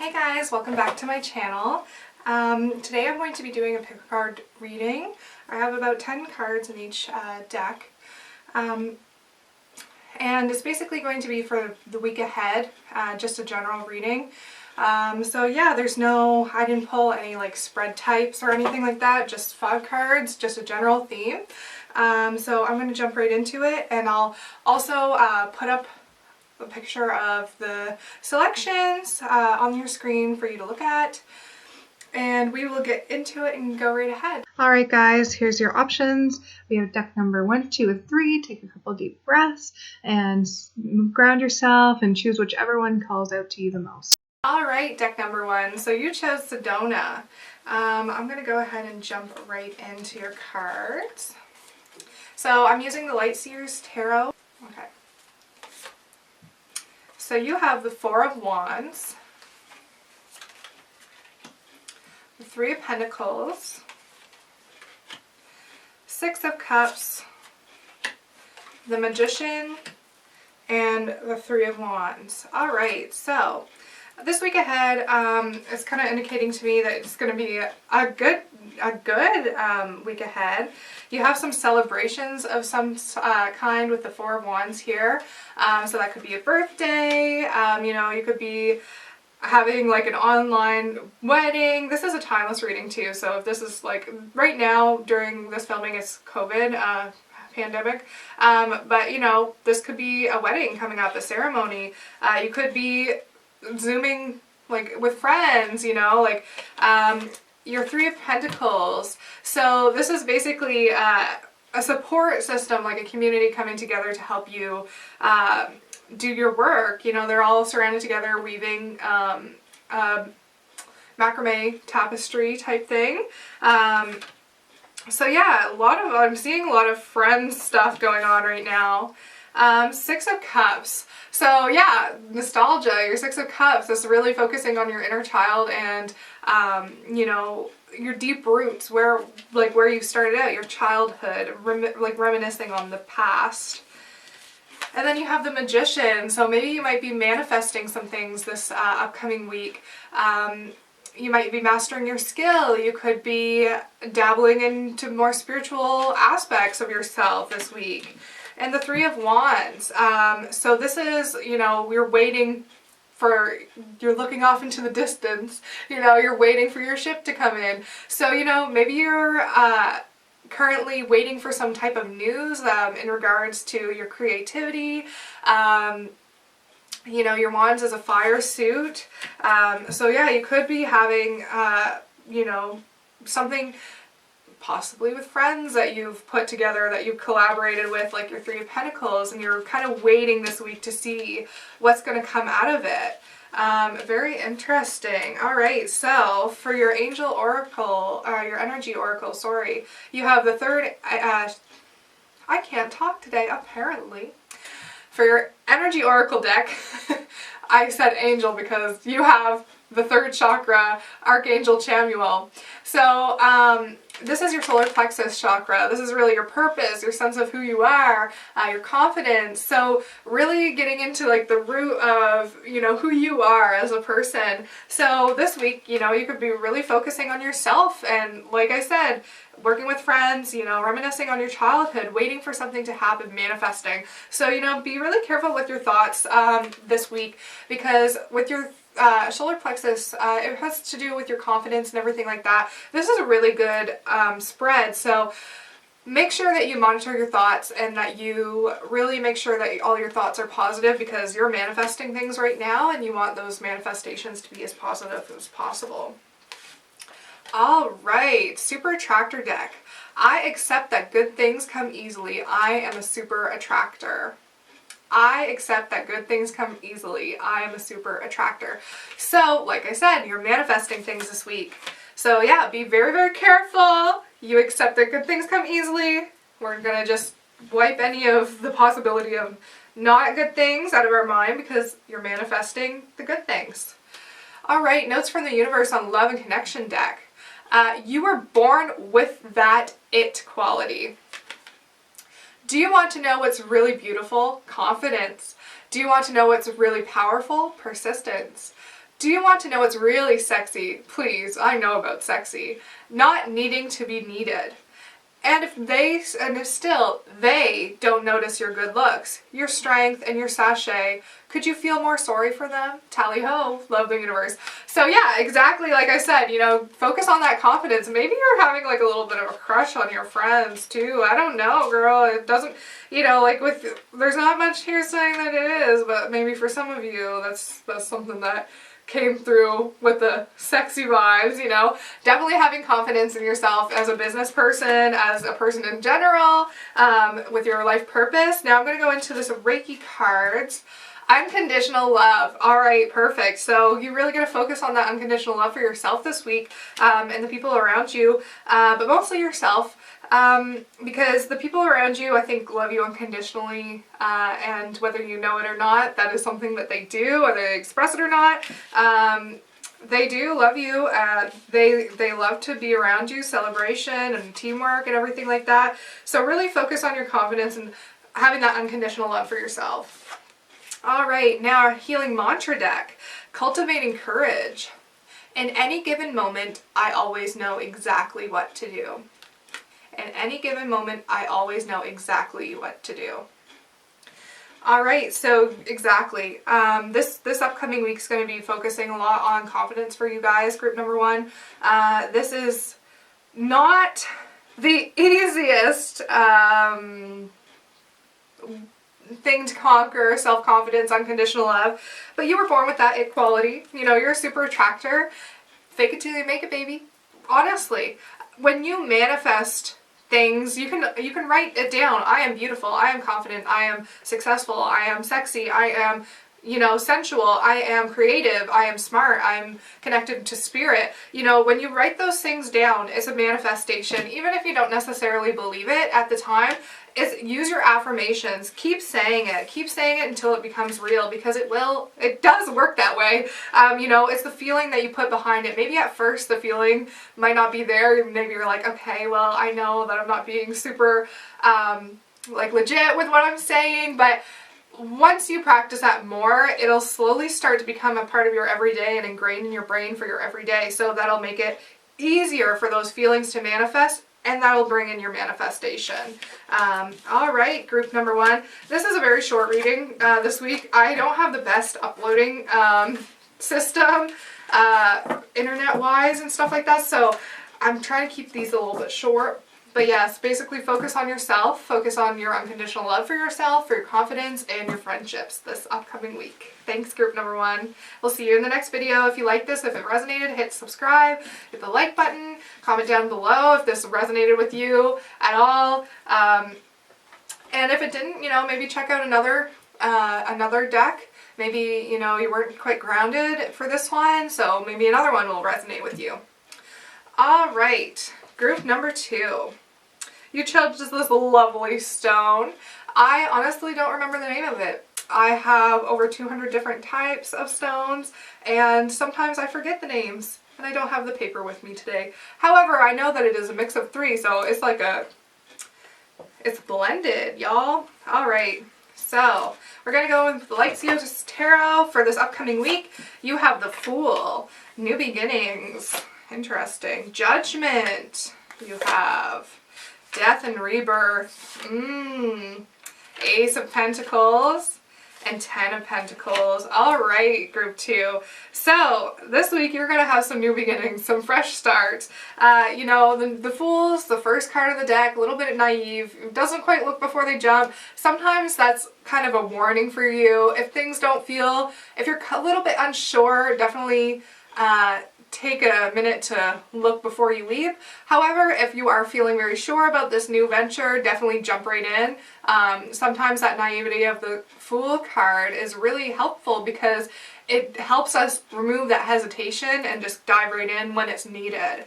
Hey guys, welcome back to my channel. Today I'm going to be doing a pick a card reading. I have about 10 cards in each deck. And it's basically going to be for the week ahead, just a general reading. So yeah, I didn't pull any like spread types or anything like that, just 5 cards, just a general theme. So I'm going to jump right into it, and I'll also put up a picture of the selections on your screen for you to look at, and we will get into it and go right ahead. Alright guys, here's your options. We have deck number 1, 2, and 3. Take a couple deep breaths and ground yourself and choose whichever one calls out to you the most. Alright, deck number 1. So you chose Sedona. I'm going to go ahead and jump right into your cards. So I'm using the Light Seers Tarot. Okay. So you have the 4 of Wands, the 3 of Pentacles, 6 of Cups, the Magician, and the 3 of Wands. Alright, so this week ahead is kind of indicating to me that it's going to be a good week ahead. You have some celebrations of some kind with the 4 of Wands here. So that could be a birthday, you could be having like an online wedding. This is a timeless reading too, so if this is like right now during this filming, it's COVID pandemic, but this could be a wedding coming up, a ceremony. You could be Zooming like with friends, your 3 of Pentacles. So this is basically a support system, like a community coming together to help you do your work. They're all surrounded together weaving macrame tapestry type thing. So yeah, I'm seeing a lot of friends stuff going on right now. 6 of Cups. So yeah, nostalgia, your 6 of Cups is really focusing on your inner child and, your deep roots, where you started out, your childhood, reminiscing on the past. And then you have the Magician, so maybe you might be manifesting some things this upcoming week. You might be mastering your skill. You could be dabbling into more spiritual aspects of yourself this week. And the 3 of Wands. So this is, you're looking off into the distance. You're waiting for your ship to come in. So, maybe you're currently waiting for some type of news in regards to your creativity. Your Wands is a fire suit. So yeah, you could be having, something possibly with friends that you've put together, that you've collaborated with, like your 3 of Pentacles, and you're kind of waiting this week to see what's going to come out of it. Very interesting. Alright, so for your angel oracle, your energy oracle, sorry, you have the 3rd, I can't talk today, apparently. For your energy oracle deck, I said angel because you have the 3rd chakra, Archangel Chamuel. So, this is your solar plexus chakra. This is really your purpose, your sense of who you are, your confidence. So really getting into like the root of, who you are as a person. So this week, you could be really focusing on yourself and, like I said, working with friends, reminiscing on your childhood, waiting for something to happen, manifesting. So, be really careful with your thoughts this week, because with your solar plexus, it has to do with your confidence and everything like that. This is a really good spread, so make sure that you monitor your thoughts and that you really make sure that all your thoughts are positive, because you're manifesting things right now and you want those manifestations to be as positive as possible. Alright, Super Attractor deck. I accept that good things come easily. I am a super attractor. I accept that good things come easily. I am a super attractor. So, like I said, you're manifesting things this week. So yeah, be very, very careful. You accept that good things come easily. We're going to just wipe any of the possibility of not good things out of our mind, because you're manifesting the good things. Alright, notes from the universe on love and connection deck. You were born with that it quality. Do you want to know what's really beautiful? Confidence. Do you want to know what's really powerful? Persistence. Do you want to know what's really sexy? Please, I know about sexy. Not needing to be needed. And if still they don't notice your good looks, your strength, and your sachet, could you feel more sorry for them? Tally ho, love the universe. So yeah, exactly like I said, you know, focus on that confidence. Maybe you're having like a little bit of a crush on your friends too. I don't know, girl. It doesn't, you know, like there's not much here saying that it is, but maybe for some of you, that's something that came through with the sexy vibes, you know. Definitely having confidence in yourself as a business person, as a person in general, with your life purpose. Now I'm going to go into this Reiki cards. Unconditional love. All right, perfect. So you're really going to focus on that unconditional love for yourself this week, and the people around you, but mostly yourself. Because the people around you, I think, love you unconditionally, and whether you know it or not, that is something that they do, whether they express it or not. They do love you. They love to be around you, celebration and teamwork and everything like that. So really focus on your confidence and having that unconditional love for yourself. All right, now our healing mantra deck, cultivating courage. In any given moment, I always know exactly what to do. In any given moment, I always know exactly what to do. All right, so exactly. This upcoming week is going to be focusing a lot on confidence for you guys, group number 1. This is not the easiest thing to conquer, self-confidence, unconditional love, but you were born with that it quality. You know, you're a super attractor. Fake it till you make it, baby. Honestly, when you manifest things, you can write it down. I am beautiful, I am confident, I am successful, I am sexy, I am, you know, sensual, I am creative, I am smart, I'm connected to spirit. You know, when you write those things down, it's a manifestation. Even if you don't necessarily believe it at the time, use your affirmations. Keep saying it until it becomes real, because it does work that way. You know, it's the feeling that you put behind it. Maybe at first the feeling might not be there. Maybe you're like, okay, well, I know that I'm not being super like legit with what I'm saying, but once you practice that more, it'll slowly start to become a part of your everyday and ingrained in your brain for your everyday. So that'll make it easier for those feelings to manifest, and that'll bring in your manifestation. All right, group number 1. This is a very short reading this week. I don't have the best uploading system, internet-wise and stuff like that, so I'm trying to keep these a little bit short. But yes, basically focus on yourself, focus on your unconditional love for yourself, for your confidence, and your friendships this upcoming week. Thanks, group number 1. We'll see you in the next video. If you like this, if it resonated, hit subscribe, hit the like button, comment down below if this resonated with you at all. And if it didn't, you know, maybe check out another deck. Maybe, you know, you weren't quite grounded for this one, so maybe another one will resonate with you. All right, group number 2. You chose this lovely stone. I honestly don't remember the name of it. I have over 200 different types of stones, and sometimes I forget the names, and I don't have the paper with me today. However, I know that it is a mix of 3, so it's like it's blended, y'all. All right, so we're going to go with the Light Seers Tarot for this upcoming week. You have the Fool, New Beginnings, interesting, Judgment, you have Death and Rebirth, Ace of Pentacles, and 10 of Pentacles. All right, group 2. So this week you're going to have some new beginnings, some fresh starts. You know, the Fool's the first card of the deck, a little bit naive, doesn't quite look before they jump. Sometimes that's kind of a warning for you. If things don't feel, if you're a little bit unsure, definitely take a minute to look before you leap. However, if you are feeling very sure about this new venture, definitely jump right in. Sometimes that naivety of the Fool card is really helpful because it helps us remove that hesitation and just dive right in when it's needed.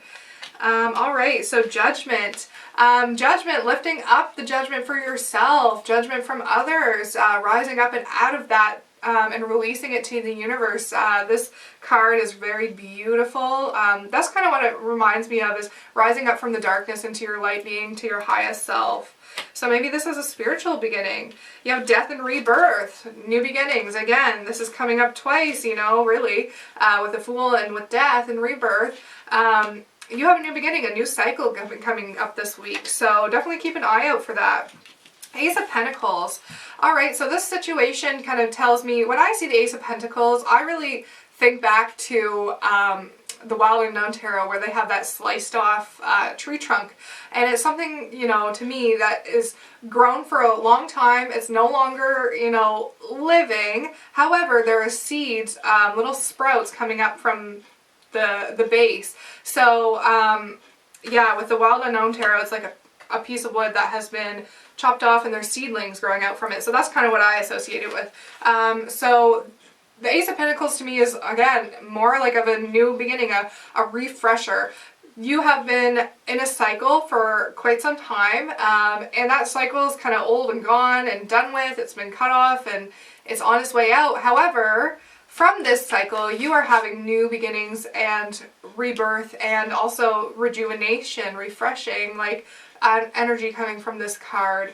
All right, so Judgment. Judgment, lifting up the judgment for yourself, judgment from others, rising up and out of that and releasing it to the universe. This card is very beautiful. That's kind of what it reminds me of, is rising up from the darkness into your light being, to your highest self. So maybe this is a spiritual beginning. You have death and rebirth, new beginnings. Again, this is coming up twice, you know, really, with the Fool and with death and rebirth. You have a new beginning, a new cycle coming up this week. So definitely keep an eye out for that. Ace of Pentacles. All right, so this situation kind of tells me, when I see the Ace of Pentacles, I really think back to the Wild Unknown Tarot, where they have that sliced off tree trunk. And it's something, you know, to me that is grown for a long time. It's no longer, you know, living. However, there are seeds, little sprouts coming up from the base. So, yeah, with the Wild Unknown Tarot, it's like a piece of wood that has been chopped off and there's seedlings growing out from it. So that's kind of what I associate it with. So the Ace of Pentacles to me is, again, more like of a new beginning, a refresher. You have been in a cycle for quite some time, and that cycle is kind of old and gone and done with. It's been cut off and it's on its way out. However, from this cycle, you are having new beginnings and rebirth, and also rejuvenation, refreshing, like energy coming from this card.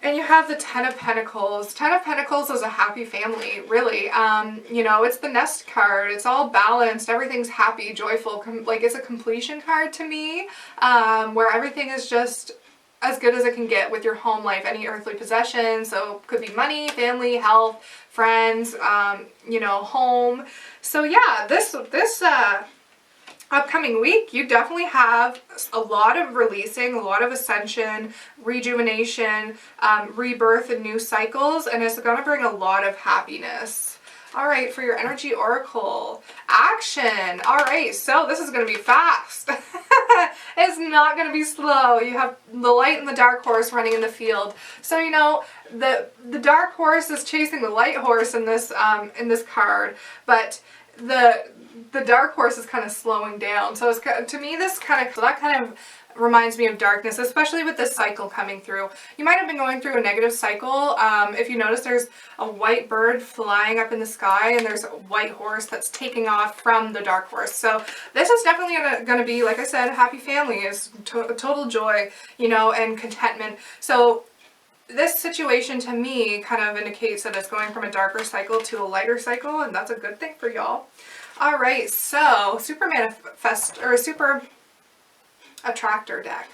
And you have the Ten of Pentacles. Ten of Pentacles is a happy family, really. You know, it's the nest card. It's all balanced. Everything's happy, joyful. Like, it's a completion card to me, where everything is just as good as it can get with your home life, any earthly possessions. So could be money, family, health, friends, you know, home. So yeah, this upcoming week, you definitely have a lot of releasing, a lot of ascension, rejuvenation, rebirth, and new cycles, and it's going to bring a lot of happiness. All right, for your energy oracle, action. All right, so this is going to be fast. It's not going to be slow. You have the light and the dark horse running in the field. So, you know, the dark horse is chasing the light horse in this card, but the dark horse is kind of slowing down. So it's, to me, that kind of reminds me of darkness, especially with this cycle coming through. You might have been going through a negative cycle. If you notice, there's a white bird flying up in the sky, and there's a white horse that's taking off from the dark horse. So this is definitely going to be, like I said, a happy family. Is total joy, you know, and contentment. So this situation to me kind of indicates that it's going from a darker cycle to a lighter cycle, and that's a good thing for y'all. All right, so Super Attractor deck.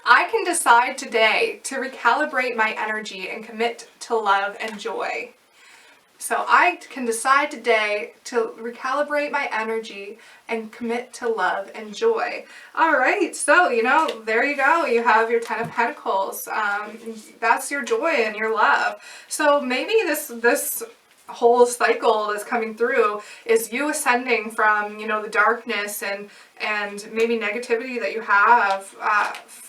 I can decide today to recalibrate my energy and commit to love and joy. So I can decide today to recalibrate my energy and commit to love and joy. All right, so, you know, there you go. You have your Ten of Pentacles. That's your joy and your love. So maybe this whole cycle that's coming through is you ascending from, you know, the darkness and maybe negativity that you have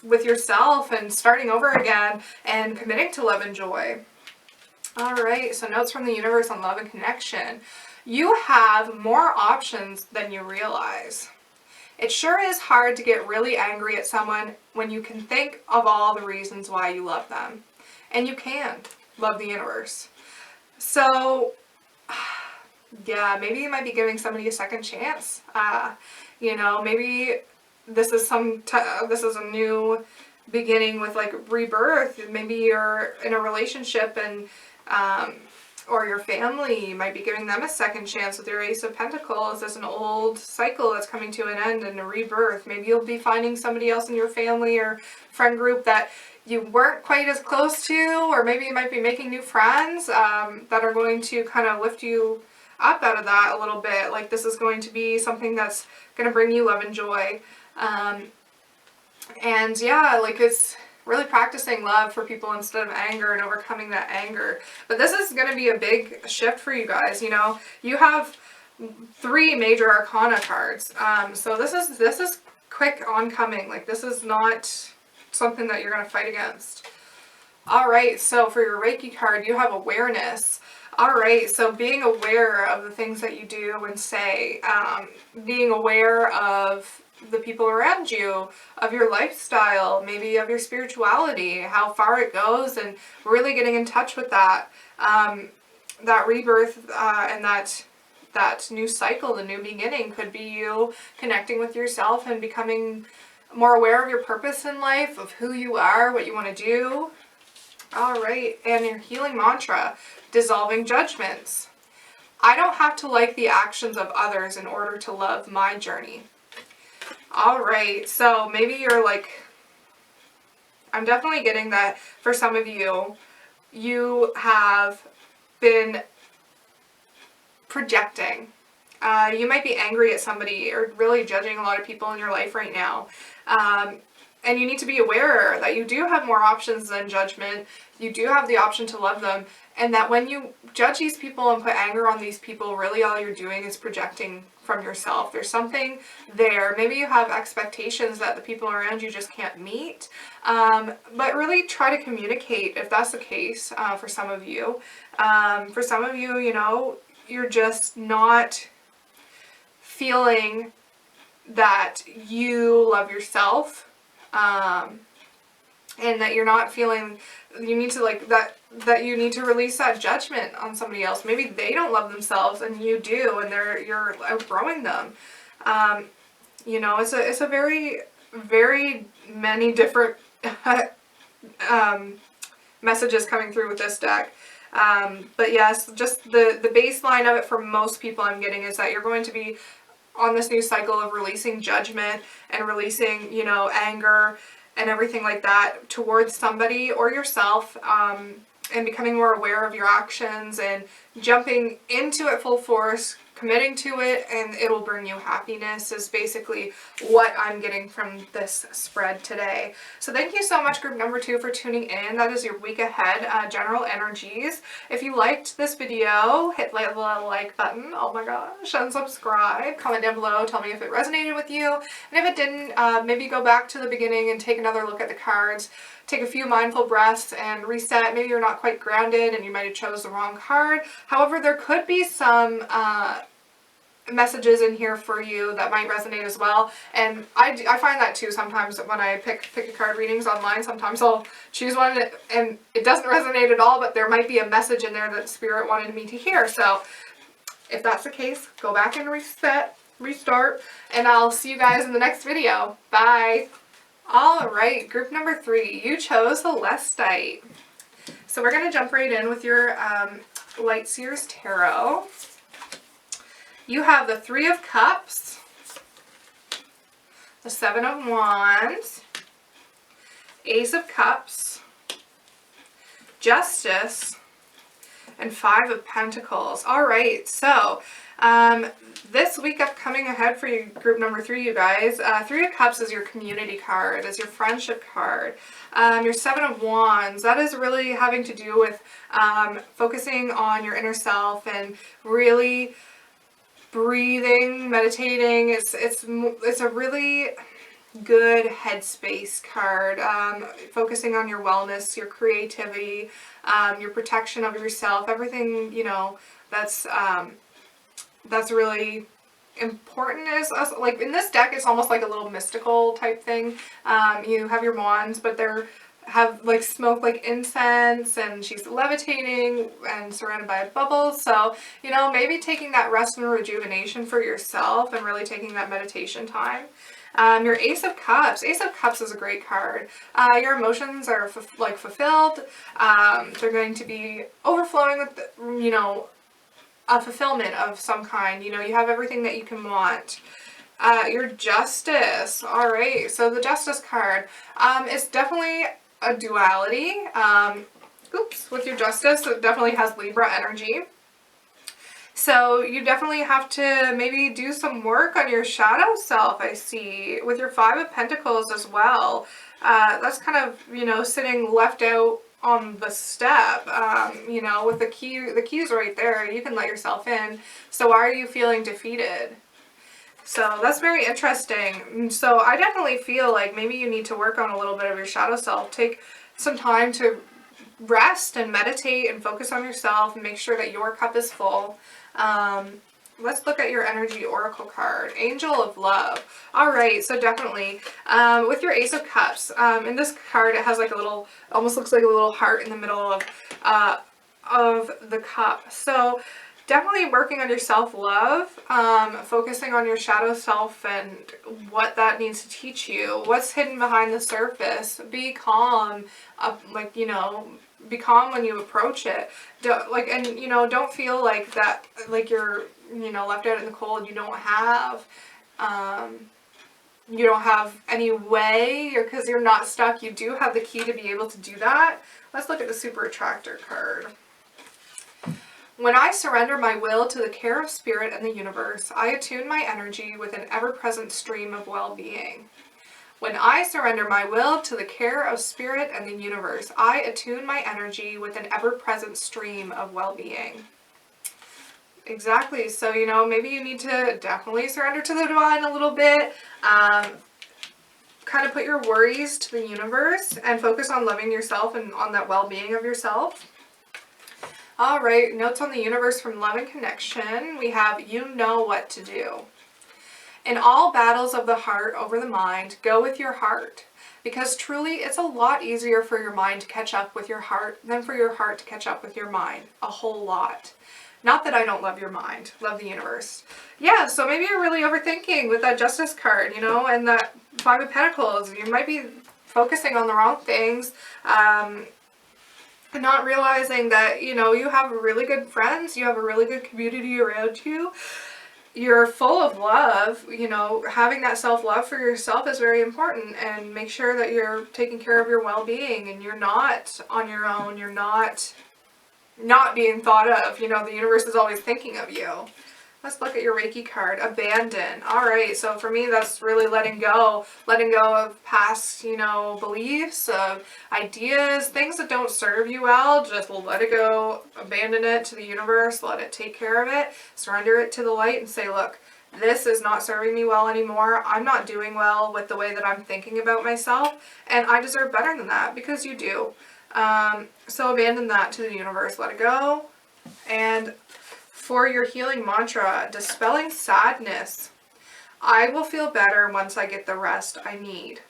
with yourself, and starting over again and committing to love and joy. All right, so notes from the universe on love and connection. You have more options than you realize. It sure is hard to get really angry at someone when you can think of all the reasons why you love them. And you can love the universe. So, yeah, maybe you might be giving somebody a second chance. You know, maybe this is a new beginning with, like, rebirth. Maybe you're in a relationship and or your family, you might be giving them a second chance with your Ace of Pentacles. There's an old cycle that's coming to an end and a rebirth. Maybe you'll be finding somebody else in your family or friend group that you weren't quite as close to, or maybe you might be making new friends that are going to kind of lift you up out of that a little bit. Like, this is going to be something that's going to bring you love and joy. And yeah, like, it's really practicing love for people instead of anger and overcoming that anger. But this is going to be a big shift for you guys. You know, you have 3 major arcana cards. So this is quick oncoming. Like, this is not something that you're going to fight against. All right, so for your Reiki card, you have awareness. All right, so being aware of the things that you do and say, being aware of the people around you, of your lifestyle, maybe of your spirituality, how far it goes, and really getting in touch with that. that rebirth and that new cycle, the new beginning, could be you connecting with yourself and becoming more aware of your purpose in life, of who you are, what you want to do. All right, and your healing mantra, dissolving judgments. I don't have to like the actions of others in order to love my journey. All right, so maybe you're like, I'm definitely getting that for some of you, you have been projecting. You might be angry at somebody or really judging a lot of people in your life right now. And you need to be aware that you do have more options than judgment. You do have the option to love them. And that when you judge these people and put anger on these people, really all you're doing is projecting from yourself. There's something there. Maybe you have expectations that the people around you just can't meet. But really try to communicate if that's the case for some of you. For some of you, you know, you're just not feeling that you love yourself. And that you're not feeling, you need to like that you need to release that judgment on somebody else. Maybe they don't love themselves and you do, and you're outgrowing them. You know, it's a very, very many different messages coming through with this deck. But yes, just the baseline of it for most people I'm getting is that you're going to be on this new cycle of releasing judgment and releasing, you know, anger and everything like that towards somebody or yourself, and becoming more aware of your actions and jumping into it full force, committing to it, and it'll bring you happiness is basically what I'm getting from this spread today. So thank you so much, group number 2, for tuning in. That is your week ahead general energies. If you liked this video, hit the like button, oh my gosh, and subscribe. Comment down below, tell me if it resonated with you. And if it didn't, maybe go back to the beginning and take another look at the cards. Take a few mindful breaths and reset. Maybe you're not quite grounded and you might have chose the wrong card. However, there could be some messages in here for you that might resonate as well. And I find that too sometimes when I pick a card readings online. Sometimes I'll choose one and it doesn't resonate at all, but there might be a message in there that Spirit wanted me to hear. So if that's the case, go back and reset, restart, and I'll see you guys in the next video. Bye! Alright, group number 3, you chose Celestite. So we're going to jump right in with your Light Seers Tarot. You have the 3 of Cups, the 7 of Wands, Ace of Cups, Justice, and 5 of Pentacles. Alright, so this week upcoming ahead for you, group number 3, you guys, 3 of Cups is your community card, is your friendship card. Your 7 of Wands, that is really having to do with focusing on your inner self and really breathing, meditating. It's a really good headspace card, focusing on your wellness, your creativity, your protection of yourself, everything, you know, that's really important. Is like in this deck, it's almost like a little mystical type thing. You have your wands, but they're have like smoke like incense, and she's levitating and surrounded by bubbles. So, you know, maybe taking that rest and rejuvenation for yourself and really taking that meditation time. Your Ace of Cups. Ace of Cups is a great card. Your emotions are fulfilled. They're going to be overflowing with, you know, a fulfillment of some kind. You know, you have everything that you can want. Your Justice. Alright, so the Justice card is definitely a duality. With your Justice, it definitely has Libra energy. So you definitely have to maybe do some work on your shadow self, I see. With your 5 of Pentacles as well. That's kind of, you know, sitting left out on the step, you know, with the key's right there. You can let yourself in. So why are you feeling defeated? So that's very interesting. So I definitely feel like maybe you need to work on a little bit of your shadow self. Take some time to rest and meditate and focus on yourself and make sure that your cup is full. Let's look at your energy oracle card, Angel of Love. Alright, so definitely, with your Ace of Cups, in this card it has like a little, almost looks like a little heart in the middle of of the Cup. So definitely working on your self-love, focusing on your shadow self and what that needs to teach you, what's hidden behind the surface. Be calm, be calm when you approach it. Don't feel like that, like you're, left out in the cold. You don't have any way, or because you're not stuck. You do have the key to be able to do that. Let's look at the Super Attractor card. When I surrender my will to the care of Spirit and the universe, I attune my energy with an ever-present stream of well-being. When I surrender my will to the care of Spirit and the universe, I attune my energy with an ever-present stream of well-being. Exactly. So, maybe you need to definitely surrender to the divine a little bit. Kind of put your worries to the universe and focus on loving yourself and on that well-being of yourself. All right, notes on the universe from Love and Connection. We have, you know what to do. In all battles of the heart over the mind, go with your heart. Because truly, it's a lot easier for your mind to catch up with your heart than for your heart to catch up with your mind. A whole lot. Not that I don't love your mind, love the universe. Yeah, so maybe you're really overthinking with that Justice card, and that Five of Pentacles. You might be focusing on the wrong things. Not realizing that, you have really good friends, you have a really good community around you, you're full of love, having that self-love for yourself is very important, and make sure that you're taking care of your well-being and you're not on your own, you're not being thought of, the universe is always thinking of you. Let's look at your Reiki card, Abandon. All right, so for me, that's really letting go of past, beliefs, of ideas, things that don't serve you well. Just let it go, abandon it to the universe, let it take care of it, surrender it to the light and say, look, this is not serving me well anymore. I'm not doing well with the way that I'm thinking about myself, and I deserve better than that, because you do. So abandon that to the universe, let it go. And for your healing mantra, dispelling sadness. I will feel better once I get the rest I need.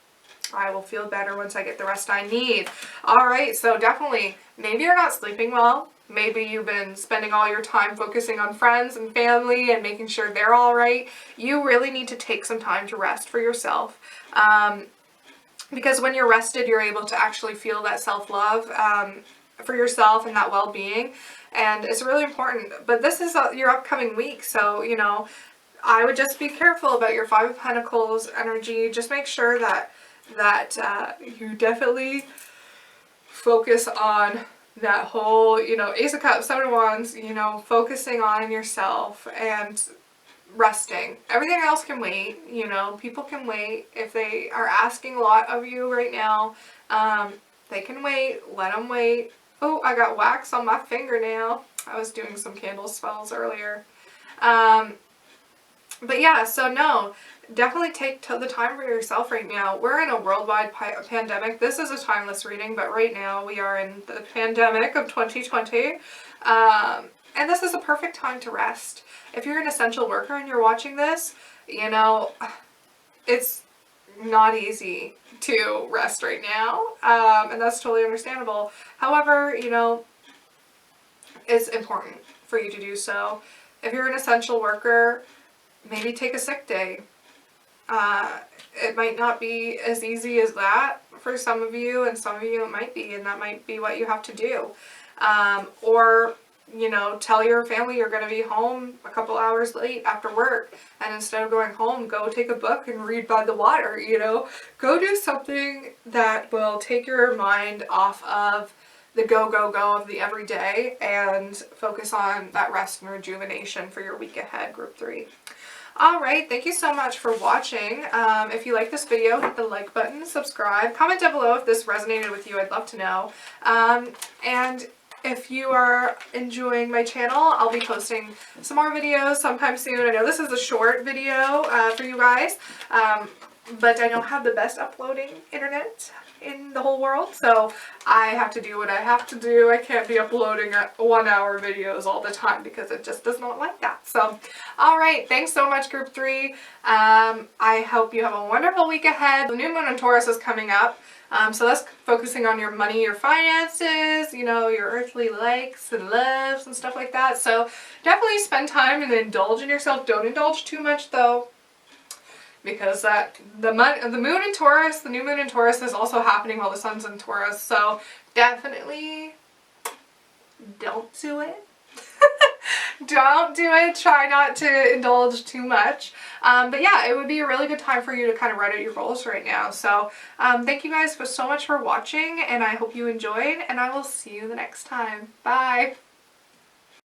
I will feel better once I get the rest I need. All right, so definitely, maybe you're not sleeping well. Maybe you've been spending all your time focusing on friends and family and making sure they're all right. You really need to take some time to rest for yourself. Because when you're rested, you're able to actually feel that self-love for yourself and that well-being. And it's really important. But this is your upcoming week, so, I would just be careful about your Five of Pentacles energy. Just make sure that you definitely focus on that whole, Ace of Cups, Seven of Wands, focusing on yourself and resting. Everything else can wait, people can wait. If they are asking a lot of you right now, they can wait, let them wait. Oh, I got wax on my fingernail. I was doing some candle spells earlier. But yeah, so no, definitely take the time for yourself right now. We're in a worldwide pandemic. This is a timeless reading, but right now we are in the pandemic of 2020. And this is a perfect time to rest. If you're an essential worker and you're watching this, it's not easy to rest right now, and that's totally understandable. However, it's important for you to do so. If you're an essential worker, maybe take a sick day. It might not be as easy as that for some of you, and some of you it might be, and that might be what you have to do. Or tell your family you're going to be home a couple hours late after work, and instead of going home, go take a book and read by the water, Go do something that will take your mind off of the go of the everyday and focus on that rest and rejuvenation for your week ahead, Group 3. Alright, thank you so much for watching. If you like this video, hit the like button, subscribe, comment down below if this resonated with you, I'd love to know. And if you are enjoying my channel, I'll be posting some more videos sometime soon. I know this is a short video for you guys, but I don't have the best uploading internet in the whole world, so I have to do what I have to do. I can't be uploading 1 hour videos all the time because it just does not like that. So, alright, thanks so much, Group 3. I hope you have a wonderful week ahead. The new moon in Taurus is coming up. So that's focusing on your money, your finances, you know, your earthly likes and loves and stuff like that. So definitely spend time and indulge in yourself. Don't indulge too much though, because the moon in Taurus, the new moon in Taurus is also happening while the sun's in Taurus. So definitely don't do it. Don't do it. Try not to indulge too much. But yeah, it would be a really good time for you to kind of write out your goals right now. So thank you guys so much for watching, and I hope you enjoyed, and I will see you the next time. Bye.